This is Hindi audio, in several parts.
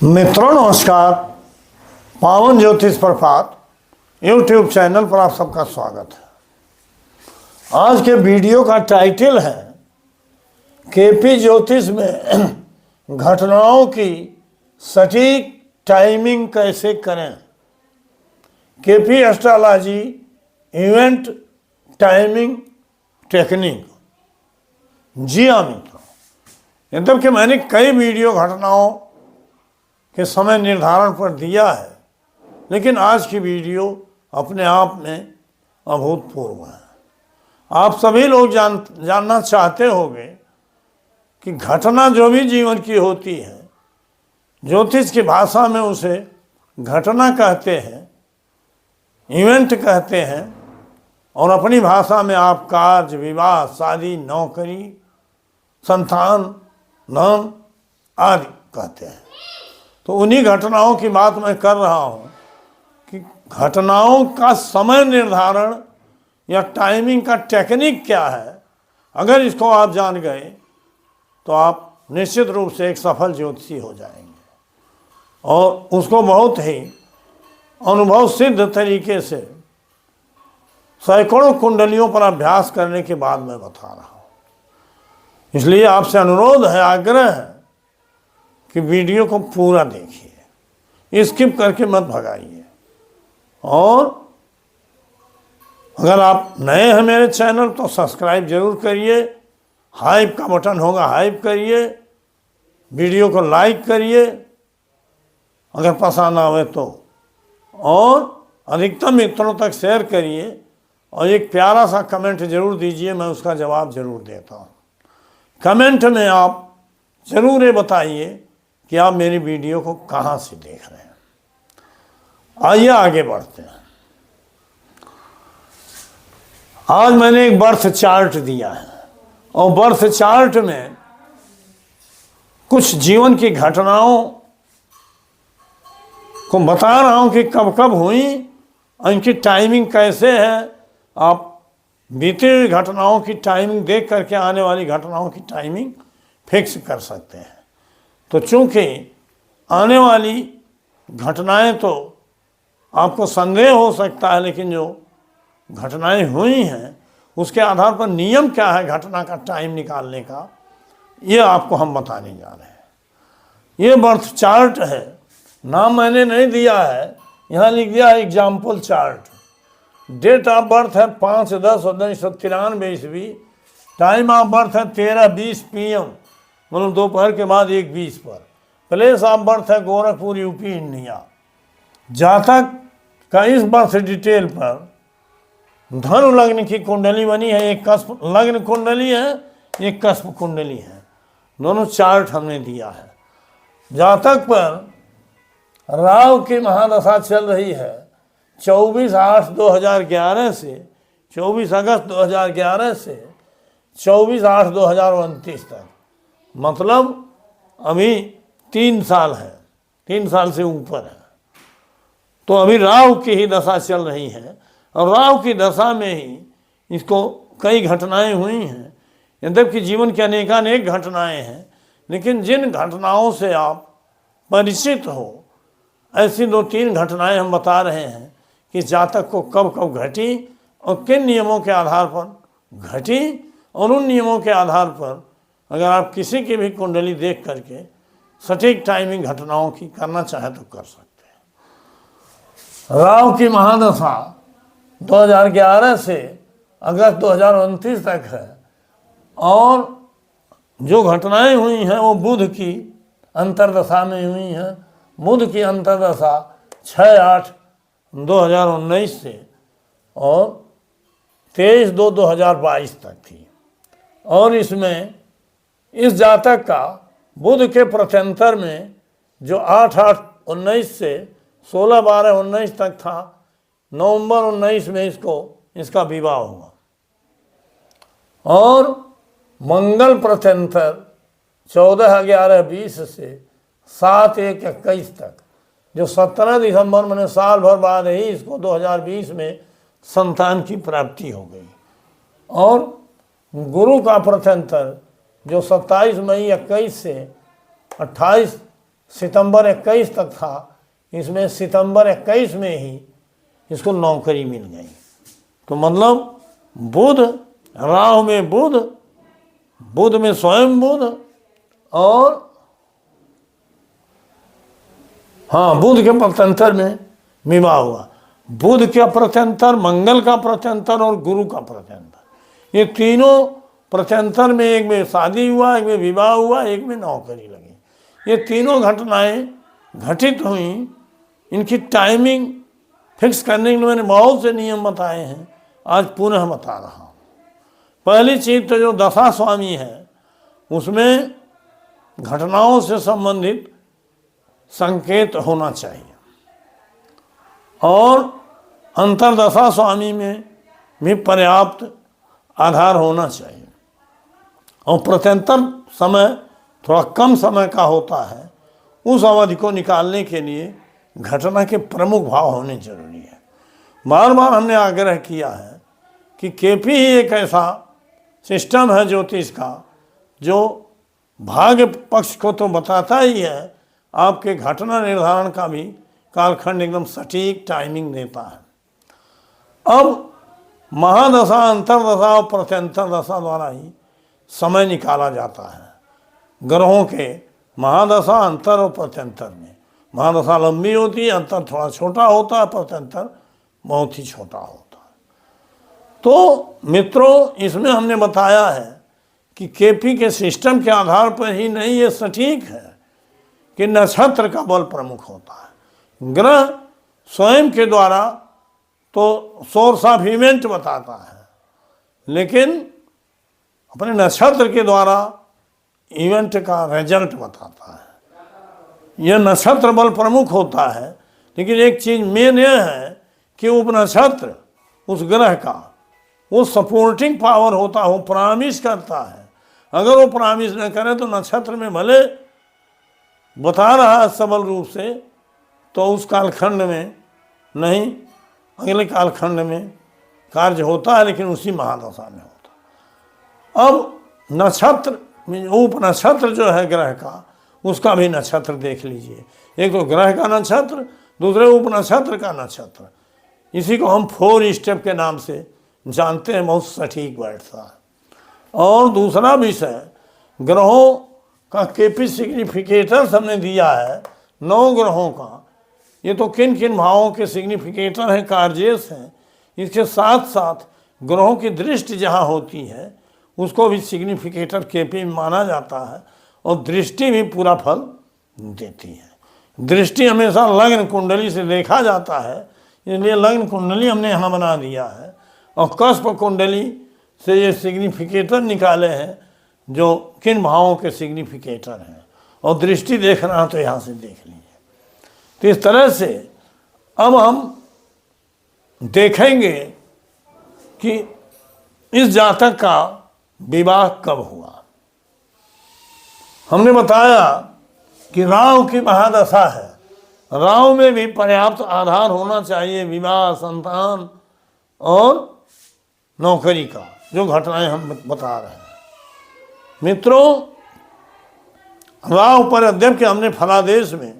मित्रों नमस्कार। पावन ज्योतिष प्रभात यूट्यूब चैनल पर आप सबका स्वागत है। आज के वीडियो का टाइटल है केपी ज्योतिष में घटनाओं की सटीक टाइमिंग कैसे करें। KP astrology event timing technique. जी हाँ मित्रों, मतलब कि मैंने कई वीडियो घटनाओं के समय निर्धारण पर दिया है, लेकिन आज की वीडियो अपने आप में अभूतपूर्व है। आप सभी लोग जानना चाहते होंगे कि घटना जो भी जीवन की होती है, ज्योतिष की भाषा में उसे घटना कहते हैं, इवेंट कहते हैं, और अपनी भाषा में आप कार्य, विवाह, शादी, नौकरी, संतान, धन आदि कहते हैं। तो उन्हीं घटनाओं की बात मैं कर रहा हूँ कि घटनाओं का समय निर्धारण या टाइमिंग का टेक्निक क्या है। अगर इसको आप जान गए तो आप निश्चित रूप से एक सफल ज्योतिषी हो जाएंगे, और उसको बहुत ही अनुभव सिद्ध तरीके से सैकड़ों कुंडलियों पर अभ्यास करने के बाद मैं बता रहा हूँ। इसलिए आपसे अनुरोध है, आग्रह है कि वीडियो को पूरा देखिए, स्किप करके मत भगाइए। और अगर आप नए हैं मेरे चैनल तो सब्सक्राइब जरूर करिए, हाइप का बटन होगा, हाइप करिए, वीडियो को लाइक करिए अगर पसंद आवे तो, और अधिकतम मित्रों तक शेयर करिए, और एक प्यारा सा कमेंट जरूर दीजिए, मैं उसका जवाब जरूर देता हूँ। कमेंट में आप जरूर ये बताइए कि आप मेरी वीडियो को कहाँ से देख रहे हैं। आइए आगे बढ़ते हैं। आज मैंने एक बर्थ चार्ट दिया है, और बर्थ चार्ट में कुछ जीवन की घटनाओं को बता रहा हूं कि कब कब हुई, इनकी टाइमिंग कैसे है। आप बीती हुई घटनाओं की टाइमिंग देख करके आने वाली घटनाओं की टाइमिंग फिक्स कर सकते हैं। तो चूंकि आने वाली घटनाएं तो आपको संदेह हो सकता है, लेकिन जो घटनाएं हुई हैं उसके आधार पर नियम क्या है घटना का टाइम निकालने का, ये आपको हम बताने जा रहे हैं। ये बर्थ चार्ट है, नाम मैंने नहीं दिया है, यहाँ लिख दिया है example chart. Date of birth है 5/10/1993 ईस्वी। टाइम ऑफ बर्थ है 13:20 PM, मतलब दोपहर के बाद 1:20 पर। प्लेस ऑफ बर्थ है गोरखपुर, यूपी, इंडिया। जातक का इस बर्थ डिटेल पर धनु लग्न की कुंडली बनी है, एक कस्प लग्न कुंडली है, एक कस्प कुंडली है, दोनों चार्ट हमने दिया है। जातक पर राहु की महादशा चल रही है 24/8/2011 से 24 अगस्त 2011 से 24/8/2029 तक, मतलब अभी 3 साल है, 3 साल से ऊपर है। तो अभी राहु की ही दशा चल रही है, और राहु की दशा में ही इसको कई घटनाएं हुई हैं। यद्यपि जीवन की अनेकानेक घटनाएं हैं, लेकिन जिन घटनाओं से आप परिचित हो, ऐसी 2-3 घटनाएं हम बता रहे हैं कि जातक को कब कब घटी और किन नियमों के आधार पर घटी, और उन नियमों के आधार पर अगर आप किसी की भी कुंडली देख करके सटीक टाइमिंग घटनाओं की करना चाहे तो कर सकते हैं। राहु की महादशा 2011 से अगस्त 2029 तक है, और जो घटनाएं हुई हैं वो बुध की अंतर्दशा में हुई हैं। बुध की अंतर्दशा 6/8/2019 से और 23/2/2022 तक थी। और इसमें इस जातक का बुध के प्रत्यंतर में जो 8/8/19 से 16/12/19 तक था, नवंबर 19 में इसका विवाह हुआ। और मंगल प्रत्यंतर 14/11/20 से 7/1/21 तक, जो 17 दिसंबर में साल भर बाद ही इसको 2020 में संतान की प्राप्ति हो गई। और गुरु का प्रत्यंतर जो 27 मई 21 से 28 सितंबर 21 तक था, इसमें सितंबर 21 में ही इसको नौकरी मिल गई। तो मतलब बुध, राहु में बुध, बुध में स्वयं बुध, और हाँ बुध के प्रत्यंतर में विवाह हुआ। बुध का प्रत्यंतर, मंगल का प्रत्यंतर और गुरु का प्रत्यंतर, ये तीनों प्रत्यंतर में, एक में शादी हुआ, एक में विवाह हुआ, एक में नौकरी लगी। ये तीनों घटनाएं घटित हुई। इनकी टाइमिंग फिक्स करने के लिए मैंने बहुत से नियम बताए हैं, आज पुनः बता रहा हूँ। पहली चीज तो जो दशा स्वामी है उसमें घटनाओं से संबंधित संकेत होना चाहिए, और अंतर्दशा स्वामी में भी पर्याप्त आधार होना चाहिए। और प्रत्यंतर समय थोड़ा कम समय का होता है, उस अवधि को निकालने के लिए घटना के प्रमुख भाव होने जरूरी है। बार बार हमने आग्रह किया है कि केपी ही एक ऐसा सिस्टम है ज्योतिष का जो भाग्य पक्ष को तो बताता ही है, आपके घटना निर्धारण का भी कालखंड एकदम सटीक टाइमिंग देता है। अब महादशा, अंतर्दशा और प्रत्यंतर दशा द्वारा ही समय निकाला जाता है ग्रहों के महादशा, अंतर और प्रत्यंतर में। महादशा लंबी होती है, अंतर थोड़ा छोटा होता है, प्रत्यंतर बहुत ही छोटा होता है। तो मित्रों, इसमें हमने बताया है कि केपी के सिस्टम के आधार पर ही नहीं, ये सटीक है कि नक्षत्र का बल प्रमुख होता है। ग्रह स्वयं के द्वारा तो सोर्स ऑफ इवेंट बताता है, लेकिन अपने नक्षत्र के द्वारा इवेंट का रिजल्ट बताता है। यह नक्षत्र बल प्रमुख होता है, लेकिन एक चीज मेन यह है कि उपनक्षत्र उस ग्रह का वो सपोर्टिंग पावर होता है, वो प्रॉमिस करता है। अगर वो प्रॉमिस न करे तो नक्षत्र में भले बता रहा है सबल रूप से, तो उस कालखंड में नहीं, अगले कालखंड में कार्य होता है, लेकिन उसी महादशा में होता है। अब नक्षत्र में उपनक्षत्र जो है ग्रह का, उसका भी नक्षत्र देख लीजिए। एक तो ग्रह का नक्षत्र, दूसरे उपनक्षत्र का नक्षत्र। इसी को हम 4 स्टेप के नाम से जानते हैं, बहुत सटीक बैठता है। और दूसरा विषय, ग्रहों का केपी सिग्निफिकेटर्स हमने दिया है 9 ग्रहों का। ये तो किन किन भावों के सिग्निफिकेटर हैं, कार्जेस हैं। इसके साथ साथ ग्रहों की दृष्टि जहाँ होती है उसको भी सिग्निफिकेटर केपी में माना जाता है, और दृष्टि भी पूरा फल देती है। दृष्टि हमेशा लग्न कुंडली से देखा जाता है, इसलिए लग्न कुंडली हमने यहाँ बना दिया है, और कस्प कुंडली से ये सिग्निफिकेटर निकाले हैं जो किन भावों के सिग्निफिकेटर हैं। और दृष्टि देखना तो यहाँ से देख लीजिए। तो इस तरह से अब हम देखेंगे कि इस जातक का विवाह कब हुआ। हमने बताया कि राहु की महादशा है, राहु में भी पर्याप्त आधार होना चाहिए विवाह, संतान और नौकरी का, जो घटनाएं हम बता रहे हैं। मित्रों, राहु पर अध्ययन के हमने फलादेश में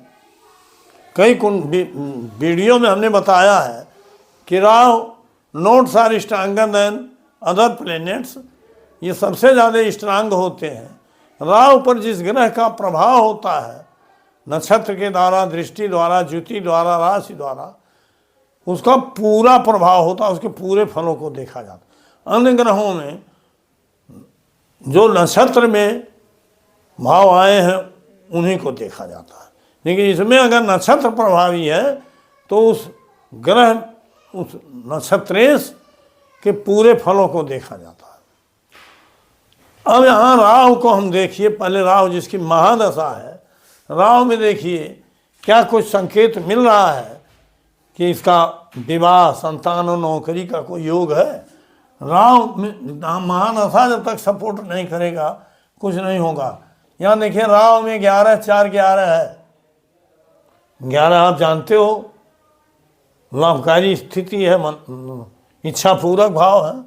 कई वीडियो में हमने बताया है कि Rahu nodes are stronger than other planets, ये सबसे ज़्यादा स्ट्रांग होते हैं। राहु पर जिस ग्रह का प्रभाव होता है नक्षत्र के द्वारा, दृष्टि द्वारा, ज्योति द्वारा, राशि द्वारा, उसका पूरा प्रभाव होता है, उसके पूरे फलों को देखा जाता है। अन्य ग्रहों में जो नक्षत्र में भाव आए हैं उन्हीं को देखा जाता है, लेकिन इसमें अगर नक्षत्र प्रभावी है तो उस ग्रह, उस नक्षत्रेश के पूरे फलों को देखा जाता है। अब यहाँ राहु को हम देखिए, पहले राहु जिसकी महादशा है, राहु में देखिए क्या कुछ संकेत मिल रहा है कि इसका विवाह, संतान और नौकरी का कोई योग है। राहु में महादशा जब तक सपोर्ट नहीं करेगा कुछ नहीं होगा। यहाँ देखिए राहु में 11, 4, 11 है। 11 आप जानते हो लाभकारी स्थिति है, इच्छा पूरक भाव है।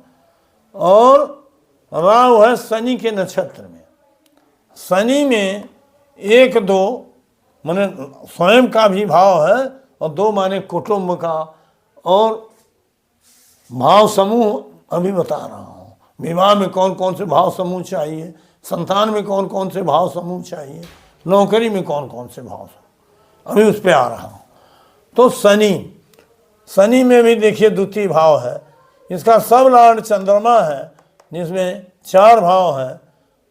और राहु है शनि के नक्षत्र में। शनि में 1, 2 माने स्वयं का भी भाव है, और 2 माने कुटुंब का, और भाव समूह अभी बता रहा हूँ। विवाह में कौन कौन से भाव समूह चाहिए, संतान में कौन कौन से भाव समूह चाहिए, नौकरी में कौन कौन से भाव समूह, अभी उस पर आ रहा हूँ। तो शनि में भी देखिए द्वितीय भाव है, इसका सब लॉर्ड चंद्रमा है जिसमें 4 भाव है,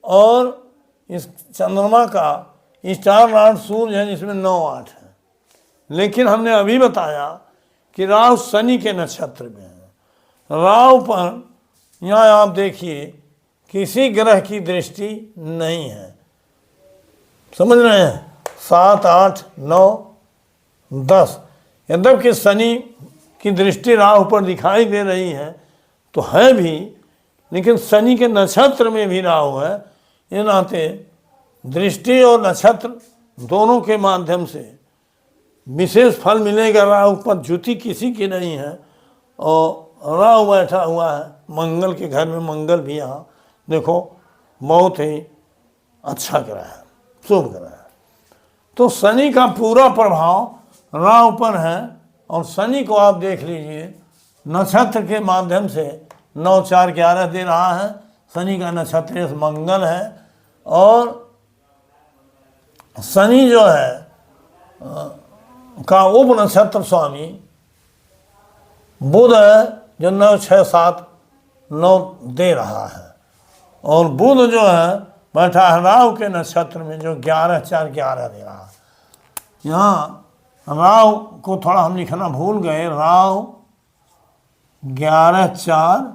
और इस चंद्रमा का स्टार लॉर्ड सूर्य है जिसमें 9-8 है। लेकिन हमने अभी बताया कि राहु शनि के नक्षत्र में है। राहु पर यहाँ आप देखिए किसी ग्रह की दृष्टि नहीं है, समझ रहे हैं, 7, 8, 9, 10। यद्यपि शनि की दृष्टि राहु पर दिखाई दे रही है तो है भी, लेकिन शनि के नक्षत्र में भी राहु है। ये नाते दृष्टि और नक्षत्र दोनों के माध्यम से विशेष फल मिलेगा। राहु पर ज्योति किसी की नहीं है, और राहु बैठा हुआ है मंगल के घर में। मंगल भी यहाँ देखो बहुत ही अच्छा ग्रह है, शुभ ग्रह है। तो शनि का पूरा प्रभाव राहु पर है, और शनि को आप देख लीजिए नक्षत्र के माध्यम से 9, 4, 11 दे रहा है। शनि का नक्षत्र मंगल है, और शनि जो है का उप नक्षत्र स्वामी बुध है जो 9, 6, 7, 9 दे रहा है, और बुध जो है बैठा है राहु के नक्षत्र में जो 11, 4, 11 दे रहा है। यहाँ राहु को थोड़ा हम लिखना भूल गए, राहु 11, 4,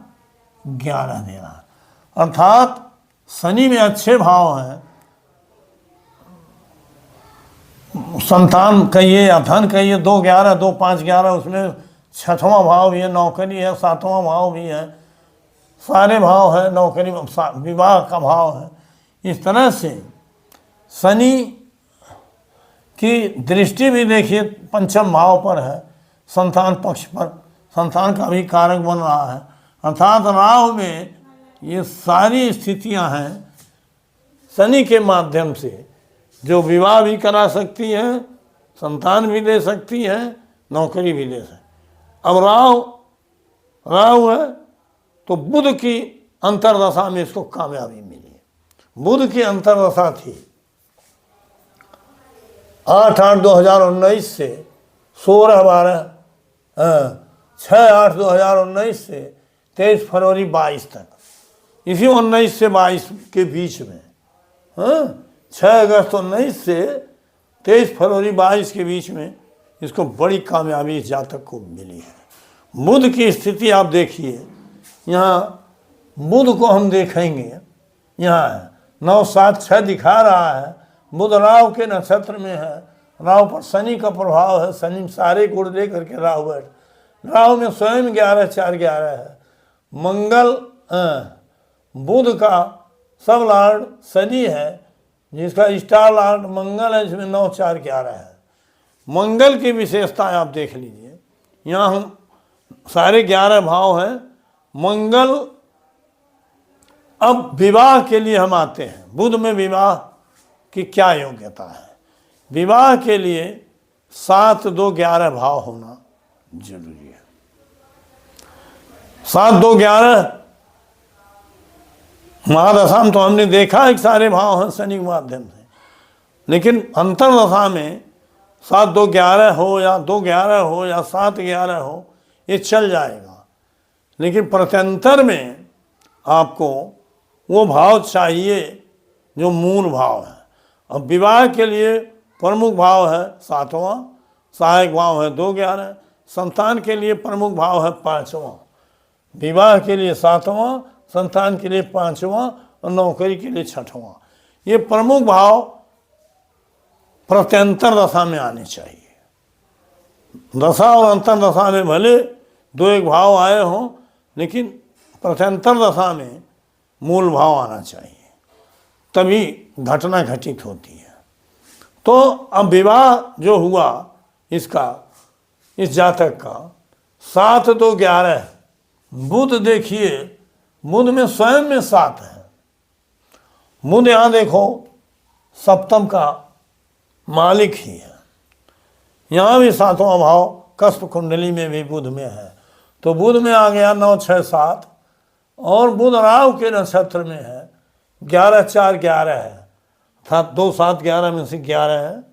11 दे रहा है, अर्थात शनि में अच्छे भाव हैं। संतान कहिए या धन कहिए, 2, 11, 2, 5, 11, उसमें 6वां भाव भी है, नौकरी है, 7वां भाव भी है, सारे भाव है, नौकरी विवाह का भाव है। इस तरह से शनि की दृष्टि भी देखिए 5म भाव पर है, संतान पक्ष पर, संतान का भी कारक बन रहा है। अर्थात राहु में ये सारी स्थितियां हैं शनि के माध्यम से, जो विवाह भी करा सकती है, संतान भी दे सकती है, नौकरी भी दे सकती है। अब राहु है तो बुध की अंतर्दशा में इसको कामयाबी मिली है। बुध की अंतर्दशा थी 8/8/2019 से 6/8/2019 से 23 फरवरी 22 तक, इसी 19 से 22 के बीच में, 6 अगस्त 19 से 23 फरवरी 22 के बीच में इसको बड़ी कामयाबी इस जातक को मिली है। बुध की स्थिति आप देखिए, यहाँ बुध को हम देखेंगे, यहाँ है 9, 7, 6 दिखा रहा है। बुध राहु के नक्षत्र में है, राहु पर शनि का प्रभाव है, शनि सारे गुण दे करके राहु में स्वयं 11, 4, 11 है। मंगल बुध का सब लॉर्ड शनि है, जिसका स्टार लॉर्ड मंगल है, जिसमें 9, 4, 11 है। मंगल की विशेषताएं आप देख लीजिए, यहाँ हम सारे 11 भाव हैं। मंगल, अब विवाह के लिए हम आते हैं। बुध में विवाह की क्या योग्यता है? विवाह के लिए 7, 2, 11 भाव होना जरूरी है। 7, 2, 11 महादशा में तो हमने देखा है कि सारे भाव हैं शनि के माध्यम से, लेकिन अंतर्दशा में 7, 2, 11 हो या 2, 11 हो या 7, 11 हो, ये चल जाएगा। लेकिन प्रत्यंतर में आपको वो भाव चाहिए जो मूल भाव है। अब विवाह के लिए प्रमुख भाव है 7वां, सहायक भाव है 2, 11, संतान के लिए प्रमुख भाव है 5वां, विवाह के लिए 7वां, संतान के लिए 5वां, और नौकरी के लिए 6वां। ये प्रमुख भाव प्रत्यंतर दशा में आने चाहिए। दशा और अंतर दशा में भले 2-1 भाव आए हों, लेकिन प्रत्यंतर दशा में मूल भाव आना चाहिए, तभी घटना घटित होती है। तो अब विवाह जो हुआ इसका, इस जातक का 7, 2, 11, बुध देखिए, बुध में स्वयं में 7 है। बुध यहाँ देखो सप्तम का मालिक ही है। यहाँ भी सातवां भाव कस्प कुंडली में भी बुध में है, तो बुध में आ गया 9, 6, 7, और बुध राहु के नक्षत्र में है, 11, 4, 11 है, अर्थात 2, 7, 11 में से 11 है।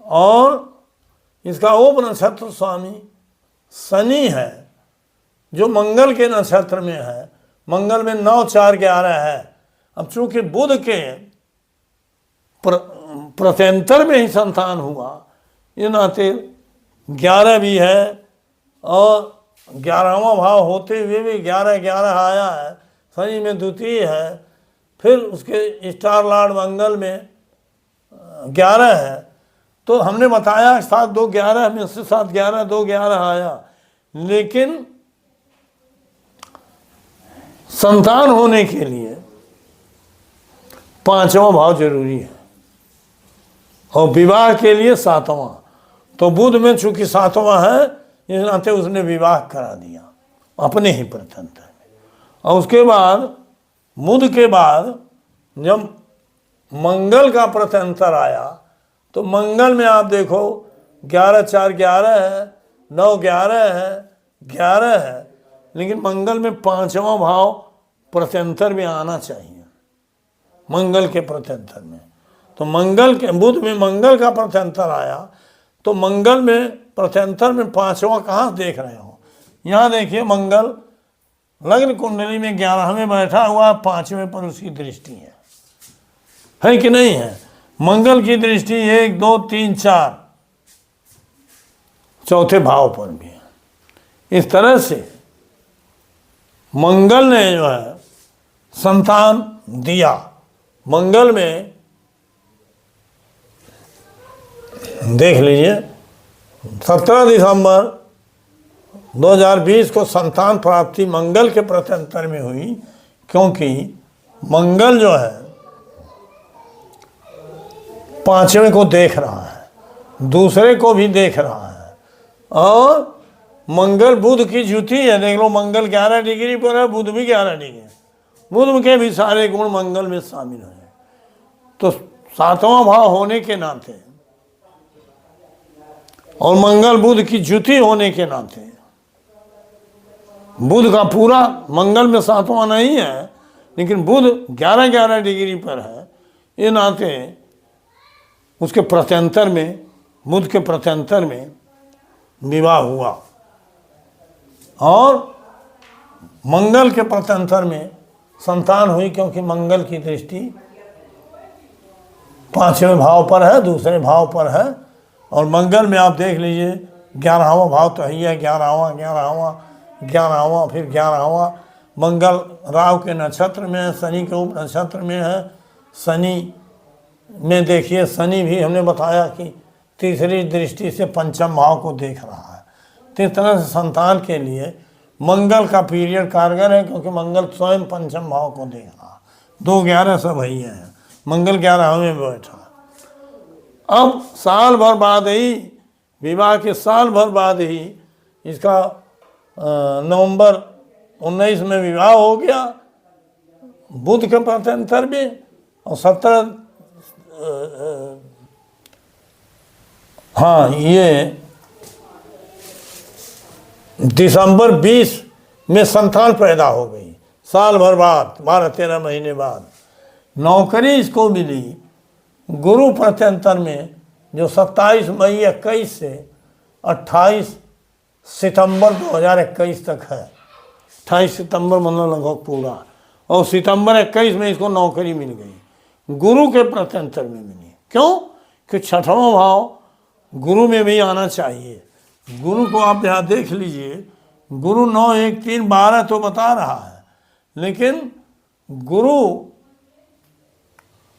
और इसका उप नक्षत्र स्वामी शनि है, जो मंगल के नक्षत्र में है। मंगल में 9, 4, 11 है। अब चूंकि बुध के प्रत्यंतर में ही संतान हुआ, ये नाते 11 भी है, और 11वां भाव होते हुए भी 11, 11 आया है। शनि में द्वितीय है, फिर उसके स्टार लॉर्ड मंगल में 11 है। तो हमने बताया 7, 2, 11 में से 7, 11, 2, 11 आया, लेकिन संतान होने के लिए 5वां भाव जरूरी है, और विवाह के लिए 7वां। तो बुध में चूंकि 7वां है, इस नाते उसने विवाह करा दिया अपने ही प्रत्यंतर में। और उसके बाद बुध के बाद जब मंगल का प्रत्यंतर आया, तो मंगल में आप देखो 11, 4, 11 है, 9, 11 है, 11 है, लेकिन मंगल में 5वां भाव प्रत्यंतर में आना चाहिए, मंगल के प्रत्यंतर में। तो मंगल के बुध में मंगल का प्रत्यंतर आया, तो मंगल में प्रत्यंतर में 5वां कहाँ देख रहे हो? यहाँ देखिए, मंगल लग्न कुंडली में 11वें बैठा हुआ, 5वें पर उसकी दृष्टि है कि नहीं है? मंगल की दृष्टि 1, 2, 3, 4 चौथे भाव पर भी है। इस तरह से मंगल ने जो है संतान दिया। मंगल में देख लीजिए 17 दिसंबर 2020 को संतान प्राप्ति मंगल के प्रत्यंतर में हुई, क्योंकि मंगल जो है 5वें को देख रहा है, दूसरे को भी देख रहा है, और मंगल बुध की ज्योति है। देख लो, मंगल 11 डिग्री पर है, बुध भी 11 डिग्री, बुध के भी सारे गुण मंगल में शामिल हैं। तो 7वां भाव होने के नाते और मंगल बुध की ज्योति होने के नाते, बुध का पूरा मंगल में 7वां नहीं है, लेकिन बुध 11, 11 डिग्री पर है, ये नाते उसके प्रत्यंतर में, बुध के प्रत्यंतर में विवाह हुआ, और मंगल के प्रत्यंतर में संतान हुई, क्योंकि मंगल की दृष्टि 5वें भाव पर है, दूसरे भाव पर है। और मंगल में आप देख लीजिए 11वां भाव तो ही है, 11वां, 11वां, 11वां, फिर 11वां। मंगल राहु के नक्षत्र में है, शनि के उप नक्षत्र में है। शनि में देखिए, शनि भी हमने बताया कि तीसरी दृष्टि से 5म भाव को देख रहा है। तो इस तरह से संतान के लिए मंगल का पीरियड कारगर है, क्योंकि मंगल स्वयं 5म भाव को देख रहा है। 2, 11 सब वही है, मंगल 11वें में बैठा। अब साल भर बाद ही, विवाह के साल भर बाद ही इसका नवंबर 19 में विवाह हो गया बुध के प्रत्यंतर में, और 17 ये दिसंबर 20 में संतान पैदा हो गई, साल भर बाद, 12-13 महीने बाद। नौकरी इसको मिली गुरु प्रत्यंतर में, जो 27 मई 21 से 28 सितंबर 2021 तक है। 28 सितंबर मतलब लगभग पूरा, और सितंबर 21 में इसको नौकरी मिल गई, गुरु के प्रत्यंतर में मिली। क्यों? कि 6वां भाव गुरु में भी आना चाहिए। गुरु को आप यहाँ देख लीजिए, गुरु 9, 1, 3, 12 तो बता रहा है, लेकिन गुरु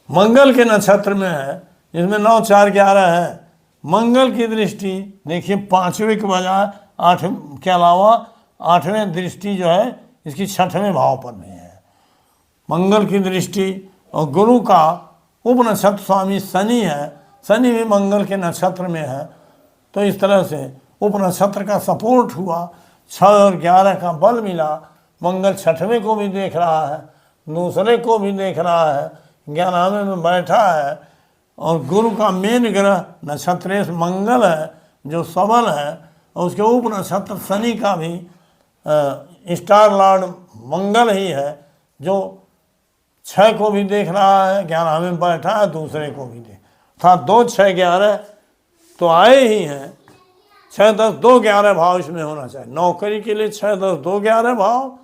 मंगल के नक्षत्र में है, जिसमें 9, 4, 11 है। मंगल की दृष्टि देखिए 5वें के बजाय 8वें के अलावा 8वें दृष्टि जो है इसकी 6वें भाव पर भी है, मंगल की दृष्टि। और गुरु का उप नक्षत्र स्वामी शनि है, शनि भी मंगल के नक्षत्र में है। तो इस तरह से उप नक्षत्र का सपोर्ट हुआ, 6 और 11 का बल मिला। मंगल 6वें को भी देख रहा है, दूसरे को भी देख रहा है, 11वें में बैठा है, और गुरु का मेन ग्रह नक्षत्रेश मंगल है जो सबल है, और उसके उप नक्षत्र शनि का भी स्टार लॉर्ड मंगल ही है जो 6 को भी देख रहा है, 11 में बैठा है, दूसरे को भी देख था। 2, 6, 11 तो आए ही हैं। 6, 10, 2, 11 भाव इसमें होना चाहिए। नौकरी के लिए 6, 10, 2, 11 भाव,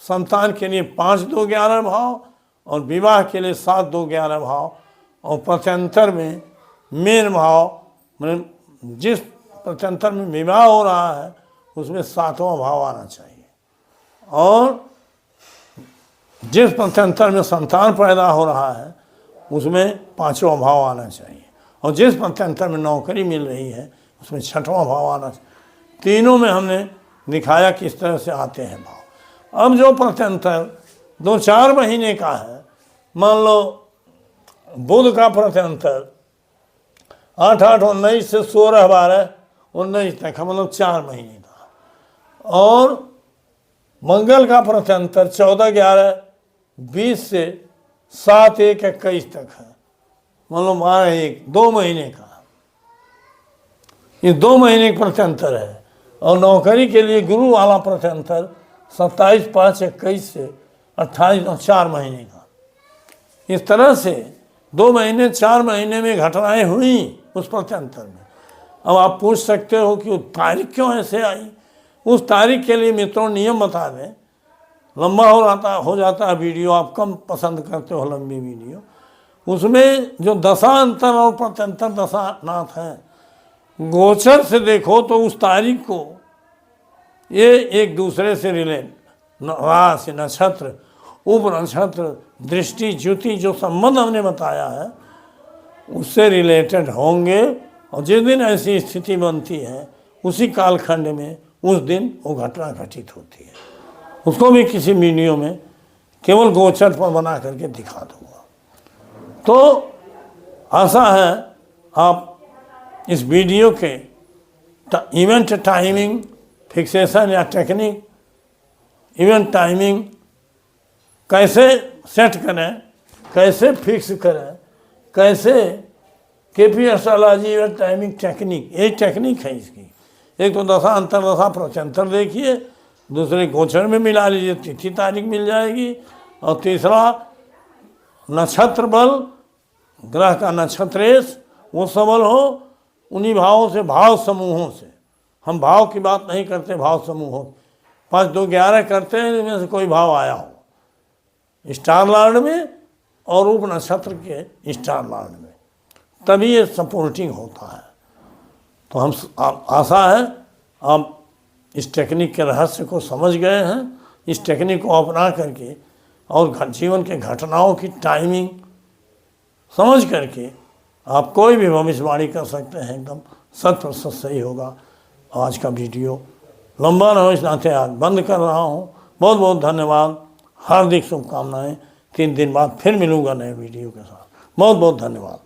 संतान के लिए 5, 2, 11 भाव, और विवाह के लिए 7, 2, 11 भाव, और प्रत्यंतर में मेन भाव, मतलब जिस प्रत्यंतर में विवाह हो रहा है उसमें 7वां भाव आना चाहिए, और जिस प्रत्यंतर में संतान पैदा हो रहा है उसमें 5वां भाव आना चाहिए, और जिस प्रत्यंतर में नौकरी मिल रही है उसमें 6वां भाव आना चाहिए। तीनों में हमने दिखाया किस तरह से आते हैं भाव। अब जो प्रत्यंतर 2-4 महीने का है, मान लो बुध का प्रत्यंतर 8-8-19 से 16-12-19 तक है, मतलब 4 महीने का, और मंगल का प्रत्यंतर 14-11-20 से 7-1-21 तक है, मतलब 2 महीने का। ये 2 महीने का प्रत्यंतर है। और नौकरी के लिए गुरु वाला प्रत्यंतर 27-5-21 से 28-4 महीने का। इस तरह से 2 महीने 4 महीने में घटनाएं हुई उस प्रत्यंतर में। अब आप पूछ सकते हो कि तारीख क्यों ऐसे आई। उस तारीख के लिए मित्रों नियम बता दें, लंबा हो जाता है वीडियो, आप कम पसंद करते हो लंबी वीडियो। उसमें जो दशांतर और प्रत्यंतर दशानाथ हैं, गोचर से देखो तो उस तारीख को ये एक दूसरे से रिलेट, राशि, नक्षत्र, उप नक्षत्र, दृष्टि, ज्योति, जो संबंध हमने बताया है उससे रिलेटेड होंगे। और जिस दिन ऐसी स्थिति बनती है उसी कालखंड में उस दिन वो घटना घटित होती है। उसको भी किसी वीडियो में केवल गोचर पर बना करके दिखा दूंगा। तो आशा है आप इस वीडियो के इवेंट टाइमिंग फिक्सेशन या टेक्निक, इवेंट टाइमिंग कैसे सेट करें, कैसे फिक्स करें, कैसे KP astrology event timing technique, ये टेक्निक है इसकी। एक तो दशा अंतरदशा प्रत्यंतर देखिए, दूसरे गोचर में मिला लीजिए, तिथि तारीख मिल जाएगी, और तीसरा नक्षत्र बल, ग्रह का नक्षत्रेश वो सबल हो, उन्हीं भावों से, भाव समूहों से। हम भाव की बात नहीं करते, भाव समूहों 5, 2, 11 करते हैं, इनमें से कोई भाव आया हो स्टार लॉर्ड में और उप नक्षत्र के स्टार लॉर्ड में, तभी ये सपोर्टिंग होता है। तो हम आशा है आप इस टेक्निक के रहस्य को समझ गए हैं। इस टेक्निक को अपना करके और जीवन के घटनाओं की टाइमिंग समझ करके आप कोई भी भविष्यवाणी कर सकते हैं, एकदम 100% सही होगा। आज का वीडियो लंबा न हो इस नाते आज बंद कर रहा हूँ। बहुत बहुत धन्यवाद, हार्दिक शुभकामनाएं। 3 दिन बाद फिर मिलूंगा नए वीडियो के साथ। बहुत बहुत धन्यवाद।